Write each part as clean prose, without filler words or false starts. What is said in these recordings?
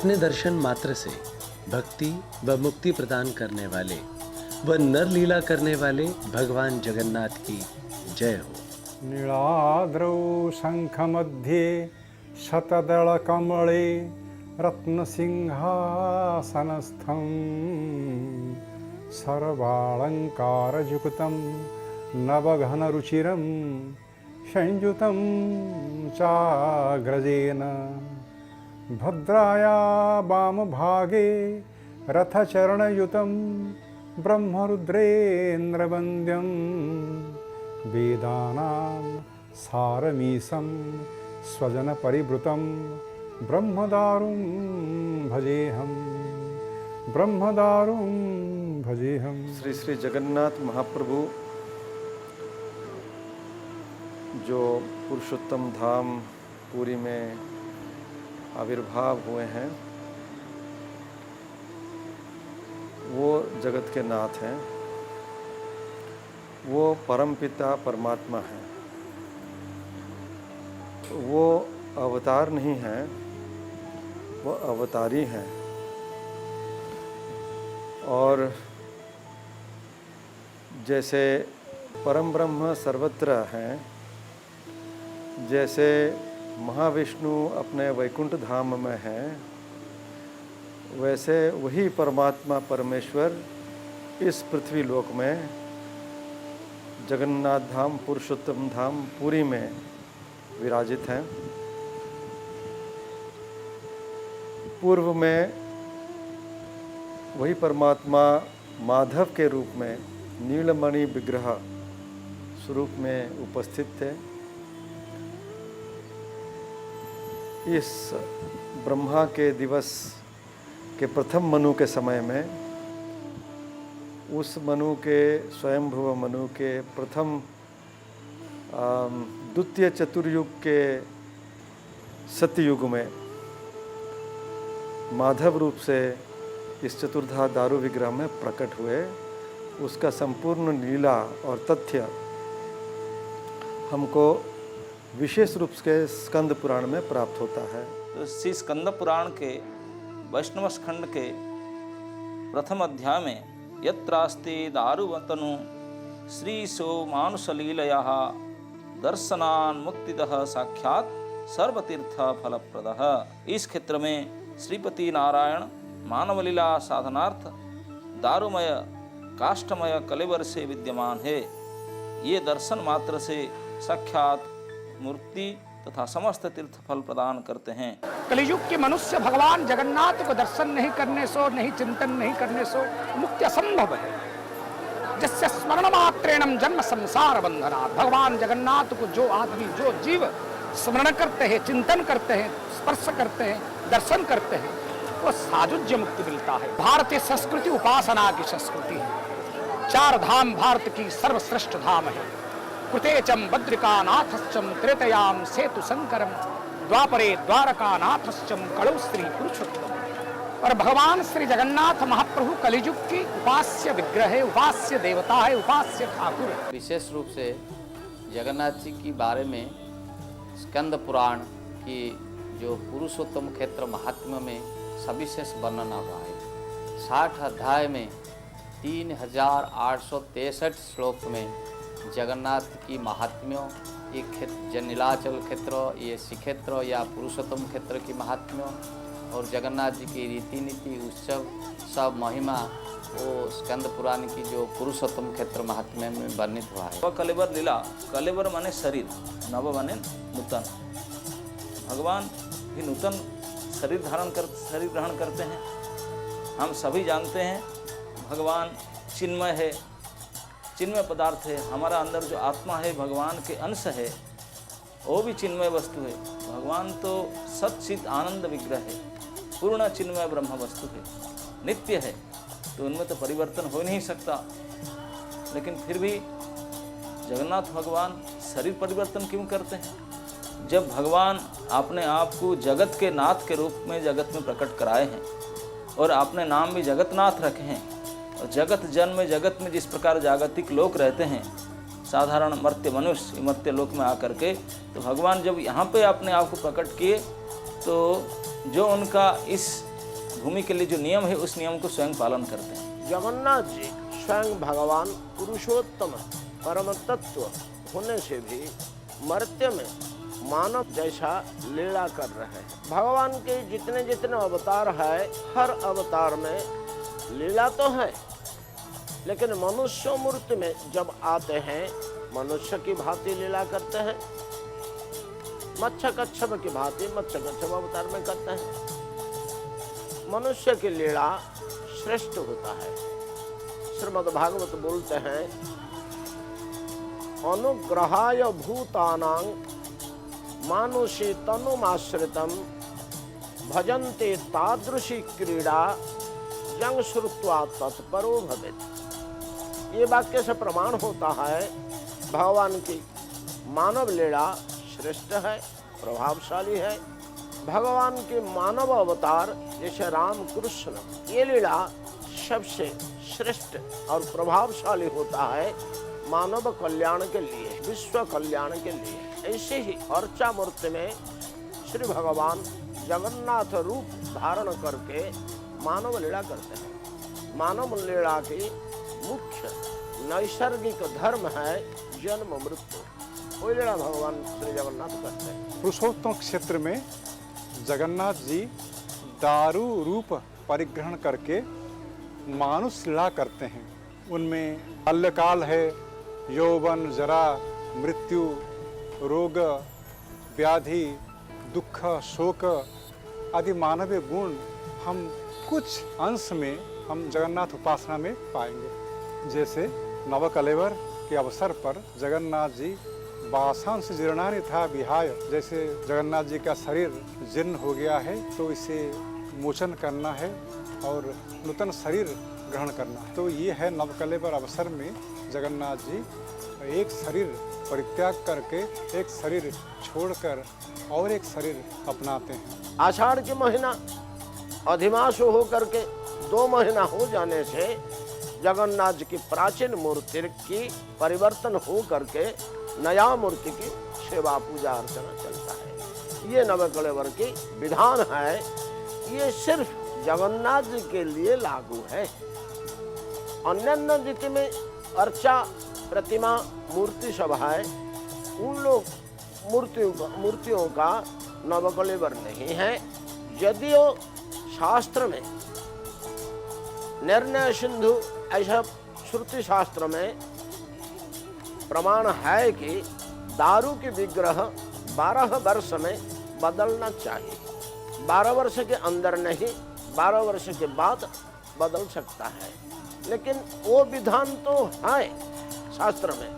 अपने दर्शन मात्र से भक्ति व मुक्ति प्रदान करने वाले व नर लीला करने वाले भगवान जगन्नाथ की जय हो। नीलाद्रौ शंखमध्ये शतदलकमले रत्नसिंहासनस्थं सर्वालङ्कारयुक्तं नवघनरुचिरं संयुतं चाग्रजेन भद्राया वामभागे रथचरणयुतं ब्रह्मरुद्रेन्द्रवन्द्यं वेदानां सारमीशं स्वजनपरिवृतं ब्रह्मदारुं भजेहम् ब्रह्मदारुं भजेहम्। श्री श्री जगन्नाथ महाप्रभु जो पुरुषोत्तम धाम पुरी में आविर्भाव हुए हैं, वो जगत के नाथ हैं, वो परमपिता परमात्मा हैं। वो अवतार नहीं हैं, वो अवतारी हैं। और जैसे परम ब्रह्म सर्वत्र हैं, जैसे महाविष्णु अपने वैकुंठ धाम में हैं, वैसे वही परमात्मा परमेश्वर इस पृथ्वी लोक में जगन्नाथ धाम पुरुषोत्तम धाम पुरी में विराजित हैं। पूर्व में वही परमात्मा माधव के रूप में नीलमणि विग्रह स्वरूप में उपस्थित थे। इस ब्रह्मा के दिवस के प्रथम मनु के समय में, उस मनु के स्वयंभुव मनु के प्रथम द्वितीय चतुर्युग के सत्ययुग में माधव रूप से इस चतुर्धा दारू विग्रह में प्रकट हुए। उसका संपूर्ण लीला और तथ्य हमको विशेष रूप से स्कंद पुराण में प्राप्त होता है। तो श्री स्कंद पुराण के वैष्णव खंड के प्रथम अध्याय में यत्रास्ते दारुवतनु श्री सो मानुषलीलया दर्शनान् मुक्तिदः साक्षात् सर्वतीर्थ फलप्रदः। इस क्षेत्र में श्रीपति नारायण मानवलीला साधनार्थ दारुमय काष्ठमय कलेवर से विद्यमान है। ये दर्शन मात्र से साक्षात मूर्ति तथा समस्त तीर्थ फल प्रदान करते हैं। कलियुग के मनुष्य भगवान जगन्नाथ को दर्शन नहीं करने सो, नहीं चिंतन नहीं करने सो मुक्ति असंभव है। जिससे स्मरण मात्रेणम जन्म संसार बंधनात्। भगवान जगन्नाथ को जो आदमी जो जीव स्मरण करते हैं, चिंतन करते हैं, स्पर्श करते हैं, दर्शन करते हैं, वो साजुज्य मुक्ति मिलता है। भारतीय संस्कृति उपासना की संस्कृति है। 4 धाम भारत की सर्वश्रेष्ठ धाम है। कृतेचम बद्रिकानाथश्चम त्रेतयाम सेतु शंकरम द्वापरे द्वारकानाथश्चम कलौ श्री पुरुषोत्तम। और भगवान श्री जगन्नाथ महाप्रभु कलियुग की उपास्य विग्रह है, उपास्य देवता है, उपास्य ठाकुर है। विशेष रूप से जगन्नाथ जी के बारे में स्कंद पुराण की जो पुरुषोत्तम क्षेत्र महात्म्य में सविशेष वर्णन हुआ है। 60 अध्याय में 3863 श्लोक में जगन्नाथ की महात्म्यों, ये क्षेत्र नीलाचल क्षेत्र, ये श्रीक्षेत्र या पुरुषोत्तम क्षेत्र की महात्म्यों और जगन्नाथ जी की रीति नीति उत्सव सब महिमा वो स्कंद पुराण की जो पुरुषोत्तम क्षेत्र महात्म्य में वर्णित हुआ है। कलेवर लीला, कलेवर माने शरीर, नव माने नूतन। भगवान भी नूतन शरीर ग्रहण करते हैं। हम सभी जानते हैं भगवान चिन्मय है, चिन्मय पदार्थ है। हमारा अंदर जो आत्मा है भगवान के अंश है, वो भी चिन्मय वस्तु है। भगवान तो सच्चित आनंद विग्रह है, पूर्ण चिन्मय ब्रह्म वस्तु है, नित्य है, तो उनमें तो परिवर्तन हो नहीं सकता। लेकिन फिर भी जगन्नाथ भगवान शरीर परिवर्तन क्यों करते हैं? जब भगवान अपने आप को जगत के नाथ के रूप में जगत में प्रकट कराए हैं और अपने नाम भी जगतनाथ रखे हैं, और जगत जन्म जगत में जिस प्रकार जागतिक लोक रहते हैं, साधारण मर्त्य मनुष्य मर्त्य लोक में आकर के, तो भगवान जब यहाँ पे अपने आप को प्रकट किए तो जो उनका इस भूमि के लिए जो नियम है उस नियम को स्वयं पालन करते हैं। जगन्नाथ जी स्वयं भगवान पुरुषोत्तम परम तत्व होने से भी मर्त्य में मानव जैसा लीला कर रहे हैं। भगवान के जितने जितने अवतार है, हर अवतार में लीला तो है, लेकिन मनुष्य मूर्ति में जब आते हैं मनुष्य की भांति लीला करते हैं, मत्स्य कच्छप की भांति मत्स्य कच्छप अवतार में करते हैं। मनुष्य की लीला श्रेष्ठ होता है। श्रीमद् भागवत बोलते हैं, अनुग्रहाय भूतानां मानुषी तनुमाश्रितम भजन्ते तादृशी क्रीड़ा यं श्रुत्वा तत्परो भवेत्। ये वाक्य से प्रमाण होता है भगवान की मानव लीला श्रेष्ठ है, प्रभावशाली है। भगवान के मानव अवतार जैसे राम कृष्ण, ये लीला सबसे श्रेष्ठ और प्रभावशाली होता है मानव कल्याण के लिए, विश्व कल्याण के लिए। ऐसे ही अर्चा मूर्ति में श्री भगवान जगन्नाथ रूप धारण करके मानव लीला करते हैं। मानव लीला की मुख्य नैसर्गिक धर्म है जन्म मृत्यु। वही लीला भगवान श्री जगन्नाथ करते हैं। पुरुषोत्तम क्षेत्र में जगन्नाथ जी दारू रूप परिग्रहण करके मानुष लीला करते हैं। उनमें बाल्यकाल है, यौवन, जरा, मृत्यु, रोग, व्याधि, दुख, शोक आदि मानवीय गुण हम कुछ अंश में हम जगन्नाथ उपासना में पाएंगे। जैसे नवकलेवर के अवसर पर जगन्नाथ जी वासांश जीर्णानि था विहाय, जैसे जगन्नाथ जी का शरीर जीर्ण हो गया है तो इसे मोचन करना है और नूतन शरीर ग्रहण करना है। तो ये है नवकलेवर अवसर में जगन्नाथ जी एक शरीर परित्याग करके एक शरीर छोड़कर और एक शरीर अपनाते हैं। आषाढ़ के महीना अधिमास हो करके 2 महीना हो जाने से जगन्नाथ जी की प्राचीन मूर्ति की परिवर्तन हो करके नया मूर्ति की सेवा पूजा अर्चना चलता है। ये नवकलेवर की विधान है। ये सिर्फ जगन्नाथ जी के लिए लागू है। अन्य तिथि में अर्चा, प्रतिमा, मूर्ति सब है, उन लोग मूर्तियों का नवकलेवर नहीं है। यदियो शास्त्र में निर्णय सिंधु ऐसा श्रुति शास्त्र में प्रमाण है कि दारू की विग्रह 12 वर्ष में बदलना चाहिए। 12 वर्ष के अंदर नहीं, 12 वर्ष के बाद बदल सकता है। लेकिन वो विधान तो है शास्त्र में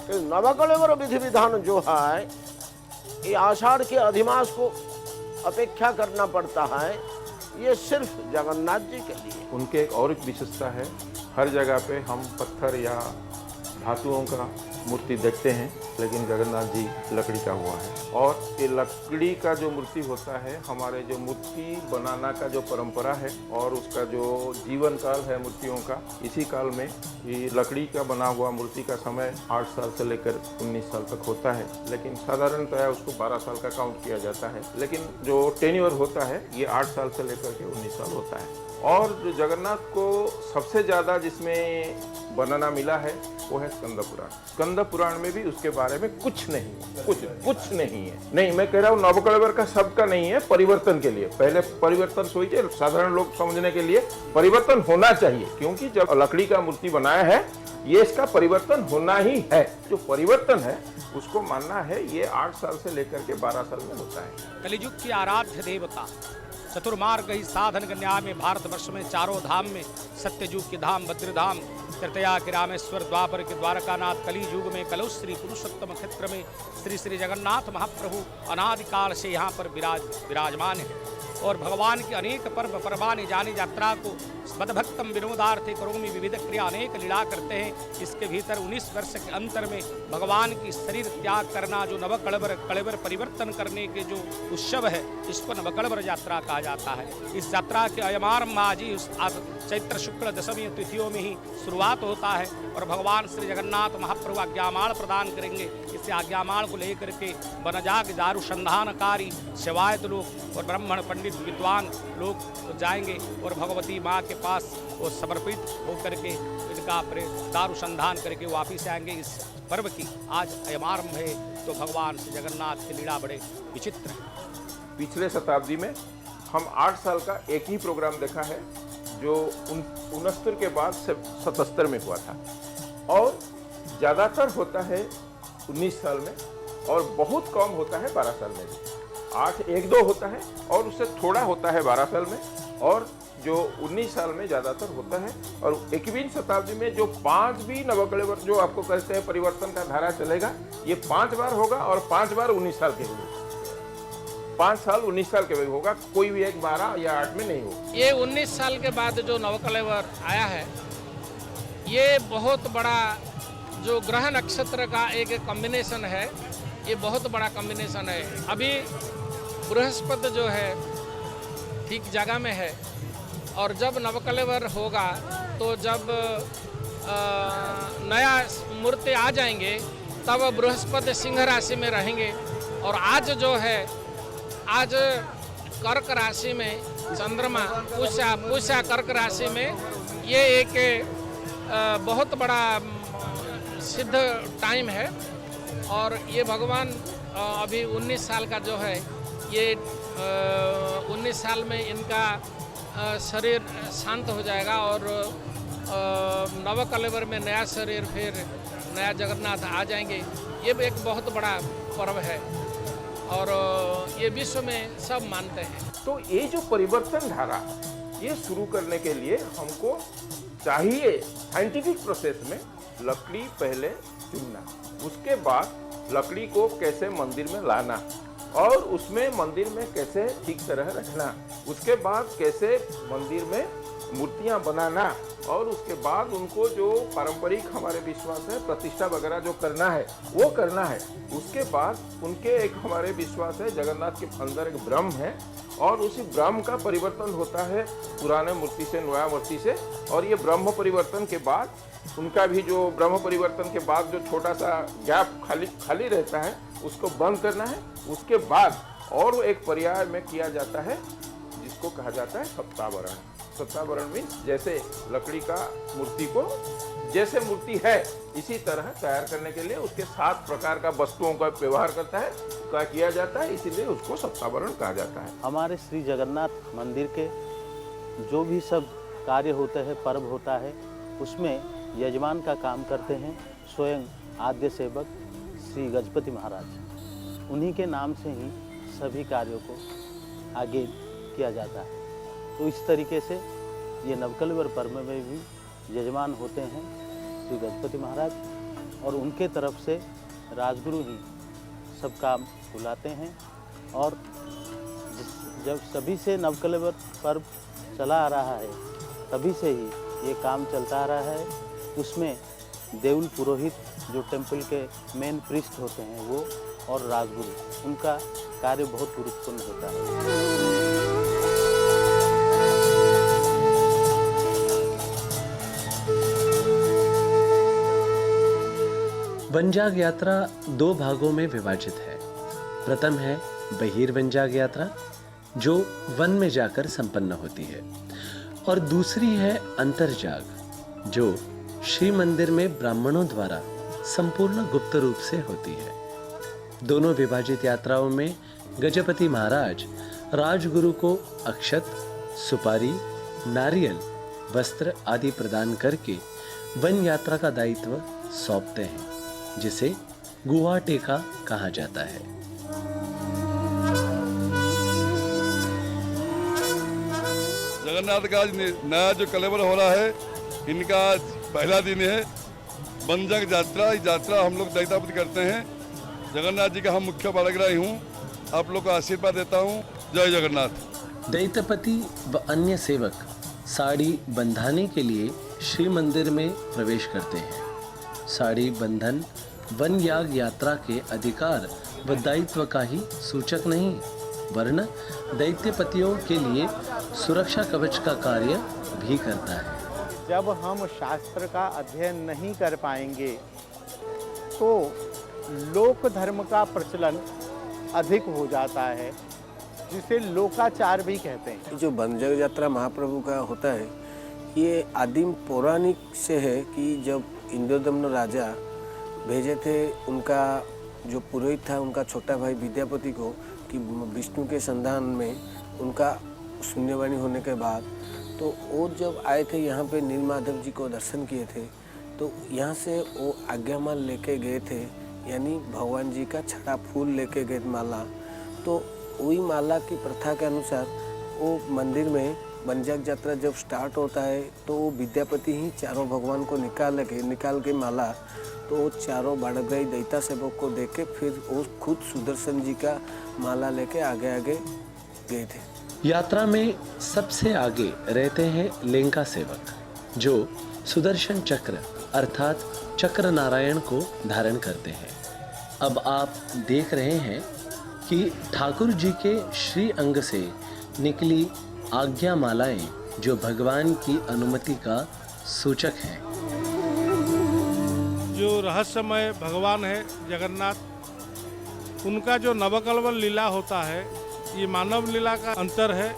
कि नवकलेवर विधि विधान जो है ये आषाढ़ के अधिमास को अपेक्षा करना पड़ता है। ये सिर्फ जगन्नाथ जी के लिए। उनके एक और एक विशेषता है, हर जगह पे हम पत्थर या धातुओं का मूर्ति देखते हैं, लेकिन जगन्नाथ जी लकड़ी का हुआ है। और ये लकड़ी का जो मूर्ति होता है, हमारे जो मूर्ति बनाना का जो परंपरा है और उसका जो जीवन काल है मूर्तियों का, इसी काल में ये लकड़ी का बना हुआ मूर्ति का समय 8 साल से लेकर 19 साल तक होता है। लेकिन साधारणतः उसको 12 साल का काउंट किया जाता है, लेकिन जो टेन्योर होता है ये 8 साल से लेकर के 19 साल होता है। और जो जगन्नाथ को सबसे ज़्यादा जिसमें वर्णना मिला है वो है स्कंद पुराण। स्कंद पुराण में भी उसके बारे में कुछ नहीं है, कुछ नहीं है। नहीं, मैं कह रहा हूँ नवकलेवर का शब्द का नहीं है, परिवर्तन के लिए। पहले परिवर्तन सोचिए, साधारण लोग समझने के लिए परिवर्तन होना चाहिए, क्योंकि जब लकड़ी का मूर्ति बनाया है ये इसका परिवर्तन होना ही है। जो परिवर्तन है उसको मानना है, ये 8 साल से लेकर के 12 साल में होता है। कलियुग की आराध्य देवता, चतुर्मार्ग ही साधन कन्या में, भारतवर्ष में चारों धाम में, सत्ययुग के धाम बद्रीधाम, त्रेतया के रामेश्वर, द्वापर के द्वारकानाथ, कली युग में कलौ श्री पुरुषोत्तम क्षेत्र में श्री श्री जगन्नाथ महाप्रभु अनादिकाल से यहाँ पर विराजमान है। और भगवान के अनेक पर्व पर्वानि जानी यात्रा को मदभक्तम विनोदार्थे करोमि विविध क्रिया अनेक लीला करते हैं। इसके भीतर 19 वर्ष के अंतर में भगवान की शरीर त्याग करना, जो नवकलेवर परिवर्तन करने के जो उत्सव है, इसको नवकलेवर यात्रा कहा जाता है। इस यात्रा के अयमारंभ आज ही चैत्र शुक्ल दशमी तिथियों में ही शुरुआत होता है और भगवान श्री जगन्नाथ महाप्रभु आज्ञामाल प्रदान करेंगे। इस आज्ञामाल को लेकर के वनजाग दारुसंधानकारी सेवायत लोग और ब्राह्मण पंडित विद्वान लोग जाएंगे और भगवती माँ के पास वो समर्पित होकर के इनका दारुसंधान करके वापिस आएंगे। इस पर्व की आज अयमारंभ है, तो भगवान श्री जगन्नाथ की लीला बड़े विचित्र है। पिछले शताब्दी में हम 8 साल का एक ही प्रोग्राम देखा है जो 69 के बाद 77 में हुआ था, और ज़्यादातर होता है 19 साल में और बहुत कम होता है 12 साल में। 8 1-2 होता है और उससे थोड़ा होता है 12 साल में, और जो 19 साल में ज़्यादातर होता है। और 21वीं शताब्दी में जो 5 भी नवकलेवर जो आपको कहते हैं परिवर्तन का धारा चलेगा, ये 5 बार होगा और 5 बार 19 साल के होंगे। 5 साल 19 साल के भी होगा, कोई भी एक 12 या 8 में नहीं होगा। ये 19 साल के बाद जो नवकलेवर आया है, ये बहुत बड़ा जो ग्रह नक्षत्र का एक कॉम्बिनेशन है, ये बहुत बड़ा कॉम्बिनेशन है। अभी बृहस्पति जो है ठीक जगह में है, और जब नवकलेवर होगा तो जब नया मूर्ति आ जाएंगे तब बृहस्पति सिंह राशि में रहेंगे। और आज जो है, आज कर्क राशि में चंद्रमा पूषा कर्क राशि में, ये एक बहुत बड़ा सिद्ध टाइम है। और ये भगवान अभी 19 साल का जो है, ये 19 साल में इनका शरीर शांत हो जाएगा और नवकलेवर में नया शरीर, फिर नया जगन्नाथ आ जाएंगे। ये भी एक बहुत बड़ा पर्व है और ये विश्व में सब मानते हैं। तो ये जो परिवर्तन धारा ये शुरू करने के लिए हमको चाहिए साइंटिफिक प्रोसेस में लकड़ी पहले चुनना, उसके बाद लकड़ी को कैसे मंदिर में लाना और उसमें मंदिर में कैसे ठीक तरह रखना, उसके बाद कैसे मंदिर में मूर्तियां बनाना, और उसके बाद उनको जो पारंपरिक हमारे विश्वास है प्रतिष्ठा वगैरह जो करना है वो करना है। उसके बाद उनके एक हमारे विश्वास है जगन्नाथ के अंदर एक ब्रह्म है, और उसी ब्रह्म का परिवर्तन होता है पुराने मूर्ति से नया मूर्ति से। और ये ब्रह्म परिवर्तन के बाद उनका भी जो ब्रह्म परिवर्तन के बाद जो छोटा सा गैप खाली रहता है उसको बंद करना है। उसके बाद और एक पर्याय में किया जाता है जिसको कहा जाता है सप्तावरण। सप्तावरण मीन्स जैसे लकड़ी का मूर्ति को जैसे मूर्ति है इसी तरह तैयार करने के लिए उसके 7 प्रकार का वस्तुओं का व्यवहार करता है का किया जाता है, इसीलिए उसको सप्तावरण कहा जाता है। हमारे श्री जगन्नाथ मंदिर के जो भी सब कार्य होते हैं, पर्व होता है, उसमें यजमान का काम करते हैं स्वयं आद्य सेवक श्री गजपति महाराज। उन्हीं के नाम से ही सभी कार्यों को आगे किया जाता है। तो इस तरीके से ये नवकलेवर पर्व में भी यजमान होते हैं श्री गजपति महाराज, और उनके तरफ से राजगुरु ही सब काम बुलाते हैं। और जब सभी से नवकलेवर पर्व चला आ रहा है तभी से ही ये काम चलता आ रहा है। उसमें देउल पुरोहित जो टेम्पल के मेन प्रीस्ट होते हैं वो, और राजगुरु, उनका कार्य बहुत गुरुत्वपूर्ण होता है। वनजाग यात्रा 2 भागों में विभाजित है। प्रथम है बहिर्वनजाग यात्रा जो वन में जाकर संपन्न होती है, और दूसरी है अंतर्जाग जो श्री मंदिर में ब्राह्मणों द्वारा संपूर्ण गुप्त रूप से होती है। दोनों विभाजित यात्राओं में गजपति महाराज राजगुरु को अक्षत, सुपारी, नारियल, वस्त्र आदि प्रदान करके वन यात्रा का दायित्व सौंपते हैं, जिसे गुहा टेका कहा जाता है। जगन्नाथ का आज नया जो कलेवर हो रहा है, इनका आज पहला दिन है वनजाग यात्रा। इस यात्रा हम लोग दैतापति करते हैं। जगन्नाथ जी का हम मुख्य बालग्राही हूँ। आप लोग को आशीर्वाद देता हूँ। जय जगन्नाथ। दैत्यपति व अन्य सेवक साड़ी बंधाने के लिए श्री मंदिर में प्रवेश करते हैं। साड़ी बंधन वन याग यात्रा के अधिकार व दायित्व का ही सूचक नहीं, वरन दैत्यपतियों के लिए सुरक्षा कवच का कार्य भी करता है। जब हम शास्त्र का अध्ययन नहीं कर पाएंगे तो लोक धर्म का प्रचलन अधिक हो जाता है, जिसे लोकाचार भी कहते हैं। जो बंजर यात्रा महाप्रभु का होता है ये आदिम पौराणिक से है कि जब इंद्रदम्न राजा भेजे थे उनका जो पुरोहित था उनका छोटा भाई विद्यापति को कि विष्णु के संधान में उनका शून्यवाणी होने के बाद तो वो जब आए थे यहाँ पे नीलमाधव जी को दर्शन किए थे तो यहाँ से वो आज्ञामाल लेके गए थे, यानी भगवान जी का छड़ा फूल लेके गए माला। तो वही माला की प्रथा के अनुसार वो मंदिर में बंजक यात्रा जब स्टार्ट होता है तो वो विद्यापति ही चारों भगवान को निकाल के माला तो वो चारों बाड़ग्राही दैता सेवक को देके फिर वो खुद सुदर्शन जी का माला लेके आगे आगे गए थे। यात्रा में सबसे आगे रहते हैं लेंका सेवक जो सुदर्शन चक्र अर्थात चक्र नारायण को धारण करते हैं। अब आप देख रहे हैं कि ठाकुर जी के श्री अंग से निकली आज्ञा मालाएं जो भगवान की अनुमति का सूचक हैं। जो रहस्यमय भगवान है जगन्नाथ, उनका जो नवकलवल लीला होता है ये मानव लीला का अंतर है।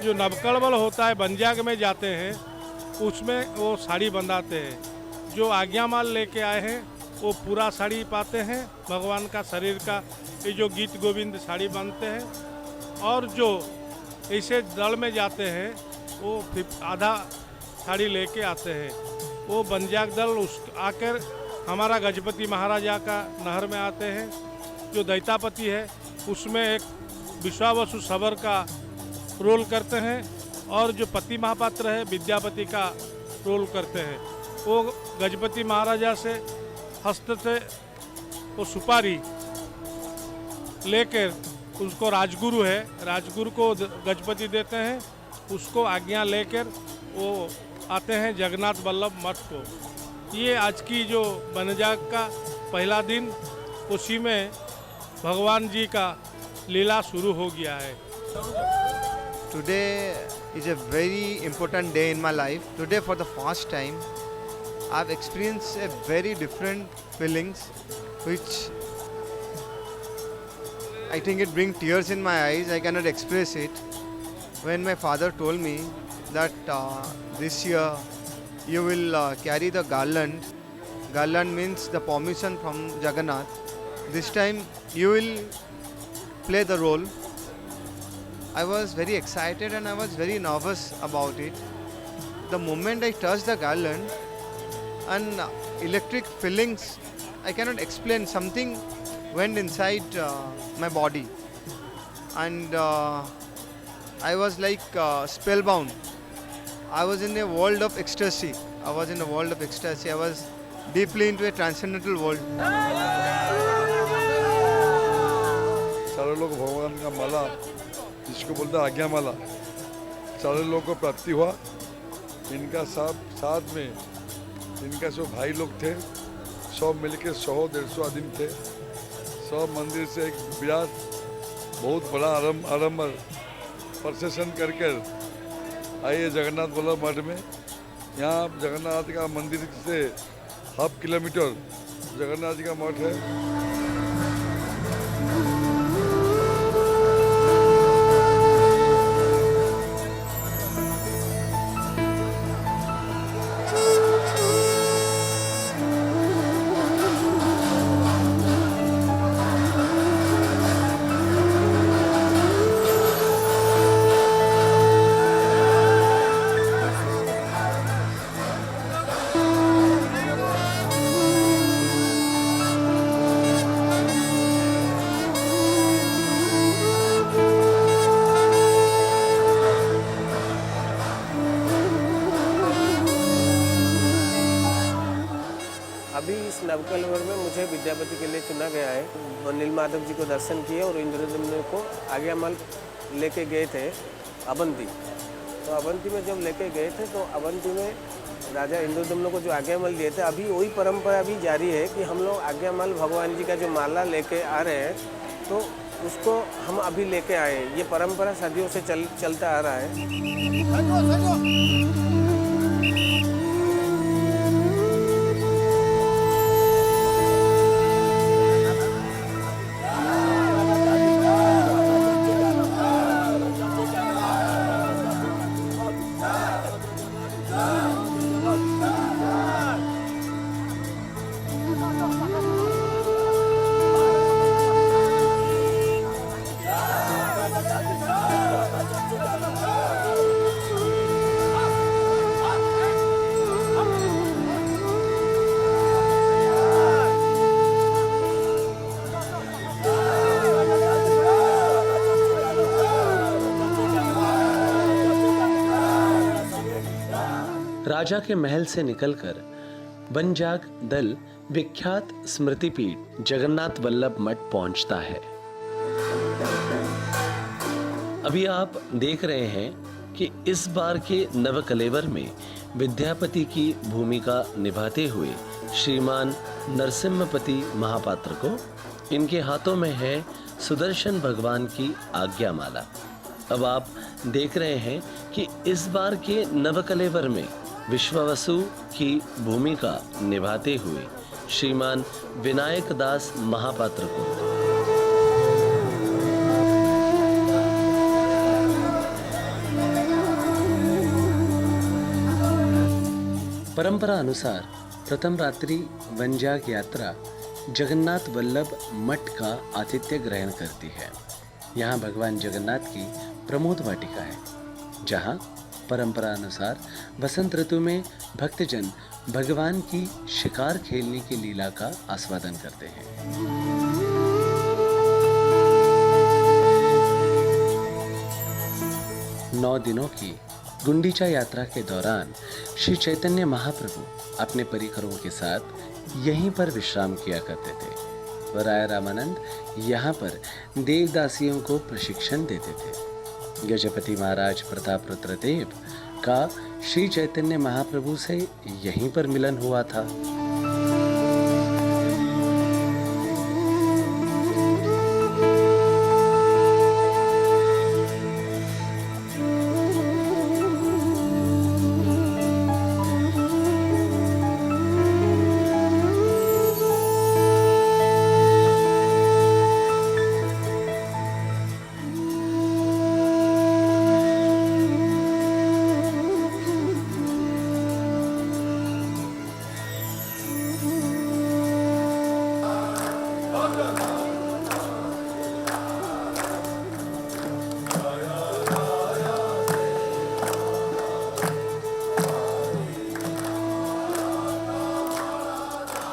जो नवकलवल होता है बंजाग में जाते हैं उसमें वो साड़ी बंधाते हैं, जो आज्ञामाल लेके आए हैं वो पूरा साड़ी पाते हैं भगवान का शरीर का, ये जो गीत गोविंद साड़ी बांधते हैं। और जो ऐसे दल में जाते हैं वो आधा साड़ी लेके आते हैं, वो बंजाग दल उस आकर हमारा गजपति महाराजा का नहर में आते हैं। जो दैतापति है उसमें एक विश्वावसु सबर का रोल करते हैं और जो पति महापात्र है विद्यापति का रोल करते हैं। वो गजपति महाराजा से हस्त से वो सुपारी लेकर उसको राजगुरु है, राजगुरु को गजपति देते हैं, उसको आज्ञा लेकर वो आते हैं जगन्नाथ वल्लभ मठ को। ये आज की जो बनजाग का पहला दिन, उसी में भगवान जी का लीला शुरू हो गया है। Today is a very important day in my life. Today for the first time I've experienced a very different feelings which I think it brings tears in my eyes. I cannot express it. When my father told me that this year you will carry the garland. Garland means the permission from Jagannath. This time you will play the role. I was very excited and I was very nervous about it. The moment I touched the garland and electric feelings, I cannot explain, something went inside my body and I was like spellbound. I was in a world of ecstasy. I was deeply into a transcendental world. सारे लोग भगवान का माला जिसको बोलते हैं आज्ञा माला, सारे लोगों को प्राप्ति हुआ। इनका साथ में इनका जो भाई लोग थे सब मिलके 100-150 आदमी थे। सब मंदिर से एक विराट बहुत बड़ा आडम्बर प्रोसेशन करके आइए जगन्नाथ वल्लभ मठ में। यहाँ जगन्नाथ का मंदिर से 1/2 किलोमीटर जगन्नाथ जी का मठ है। अभी इस नवकलवर में मुझे विद्यापति के लिए चुना गया है। और नीलमाधव जी को दर्शन किए और इंद्रदम्न को आज्ञामाल लेके गए थे अवंती। तो अवंती में जब लेके गए थे तो अवंती में राजा इंद्रदम्न को जो आज्ञामाल दिए थे, अभी वही परंपरा भी जारी है कि हम लोग आज्ञामाल भगवान जी का जो माला लेके आ रहे हैं तो उसको हम अभी लेके आए। ये परंपरा सदियों से चलता आ रहा है। राजा के महल से निकलकर वनजाग दल विख्यात स्मृति पीठ जगन्नाथ वल्लभ मठ पहुंचता है। अभी आप देख रहे हैं कि इस बार के नवकलेवर में विद्यापति की भूमिका निभाते हुए श्रीमान नरसिम्हपति महापात्र को इनके हाथों में है सुदर्शन भगवान की आज्ञामाला। अब आप देख रहे हैं कि इस बार के नवकलेवर में विश्वावसु की भूमिका निभाते हुए श्रीमान विनायक दास महापात्र को परंपरा अनुसार प्रथम रात्रि वनजाग यात्रा जगन्नाथ वल्लभ मठ का आतिथ्य ग्रहण करती है। यहाँ भगवान जगन्नाथ की प्रमोद वाटिका है, जहाँ परंपरा अनुसार बसंत ऋतु में भक्तजन भगवान की शिकार खेलने की लीला का आस्वादन करते हैं। नौ दिनों की गुंडीचा यात्रा के दौरान श्री चैतन्य महाप्रभु अपने परिकरों के साथ यहीं पर विश्राम किया करते थे। राय रामानंद यहाँ पर देवदासियों को प्रशिक्षण देते थे। गजपति महाराज प्रताप रुद्रदेव का श्री चैतन्य महाप्रभु से यहीं पर मिलन हुआ था।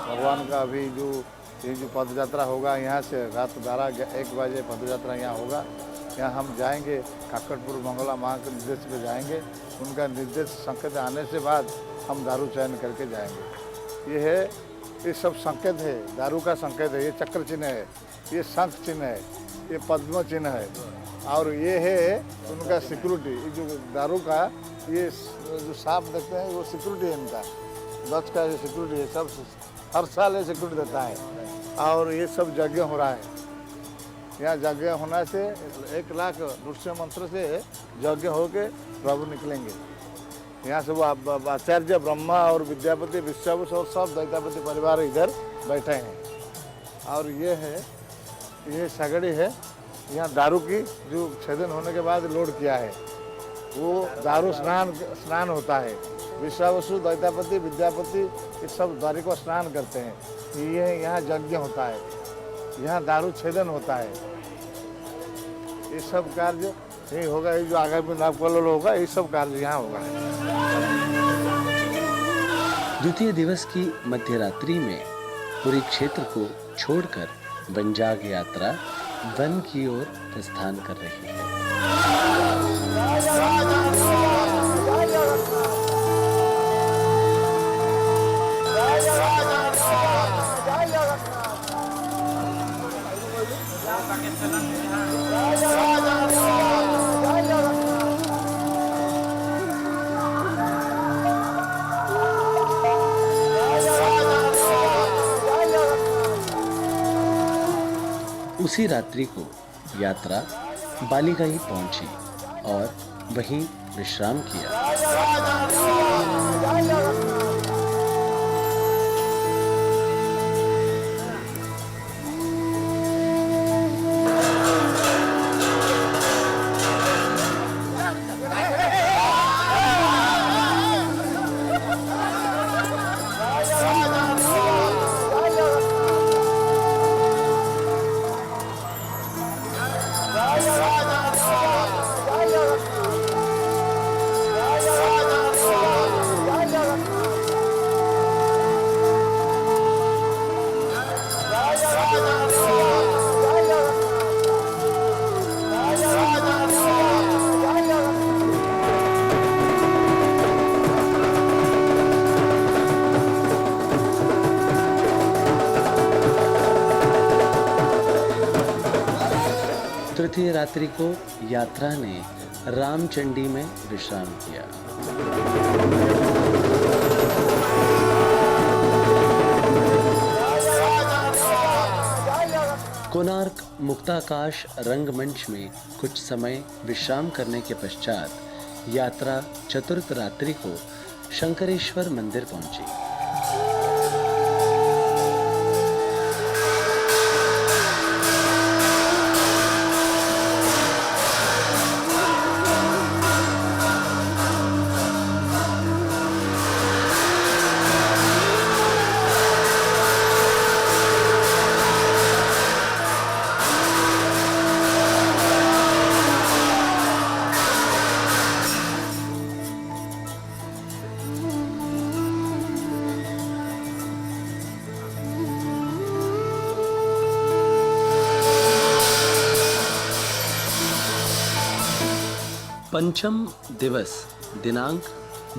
भगवान का अभी ये जो पद यात्रा होगा, यहाँ से रात 12-1 बजे पद यात्रा यहाँ होगा। यहाँ हम जाएंगे, काकटपुर मंगला माँ के निर्देश पे जाएंगे। उनका निर्देश संकेत आने से बाद हम दारू चयन करके जाएंगे। ये सब संकेत है, दारू का संकेत है। ये चक्र चिन्ह है, ये शंख चिन्ह है, ये पद्म चिन्ह है, और ये है उनका सिक्योरिटी। ये जो दारू का ये जो सांप देखते हैं, वो सिक्योरिटी है इनका, दक्ष का सिक्योरिटी है। सब हर साल ये सिक्योरिटी देता है। और ये सब यज्ञ हो रहा है। यहाँ यज्ञ होना से 1 लाख नृत्य मंत्र से यज्ञ होके प्रभु निकलेंगे। यहाँ से वो आचार्य ब्रह्मा और विद्यापति विश्वावसु और सब दैतापति परिवार इधर बैठे हैं। और ये सगड़ी है, यहाँ दारू की जो छेदन होने के बाद लोड किया है, वो दारू स्नान होता है। विश्वावसु दैतापति विद्यापति ये सब द्वारी को स्नान करते हैं। ये यहाँ यज्ञ होता है, यहाँ दारू छेदन होता है। ये सब कार्य यही होगा। ये जो आगामी नवकलेवर होगा, ये सब कार्य यहाँ होगा। द्वितीय दिवस की मध्यरात्रि में पूरी क्षेत्र को छोड़कर वनजाग यात्रा वन की ओर प्रस्थान कर रही है। उसी रात्रि को यात्रा बालीगाई पहुंची और वहीं विश्राम किया। चतुर्थी रात्रि को यात्रा ने रामचंडी में विश्राम किया। कोणार्क मुक्ताकाश रंगमंच में कुछ समय विश्राम करने के पश्चात यात्रा चतुर्थ रात्रि को शंकरेश्वर मंदिर पहुंची। पंचम दिवस दिनांक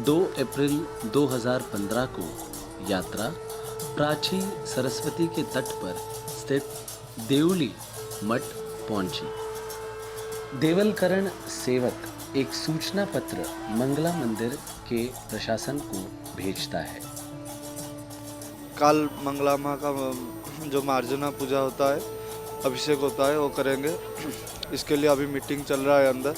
2 अप्रैल 2015 को यात्रा प्राची सरस्वती के तट पर स्थित देवली मठ पहुंची। देवलकरण सेवक एक सूचना पत्र मंगला मंदिर के प्रशासन को भेजता है। कल मंगला माँ का जो मार्जना पूजा होता है, अभिषेक होता है, वो करेंगे। इसके लिए अभी मीटिंग चल रहा है अंदर।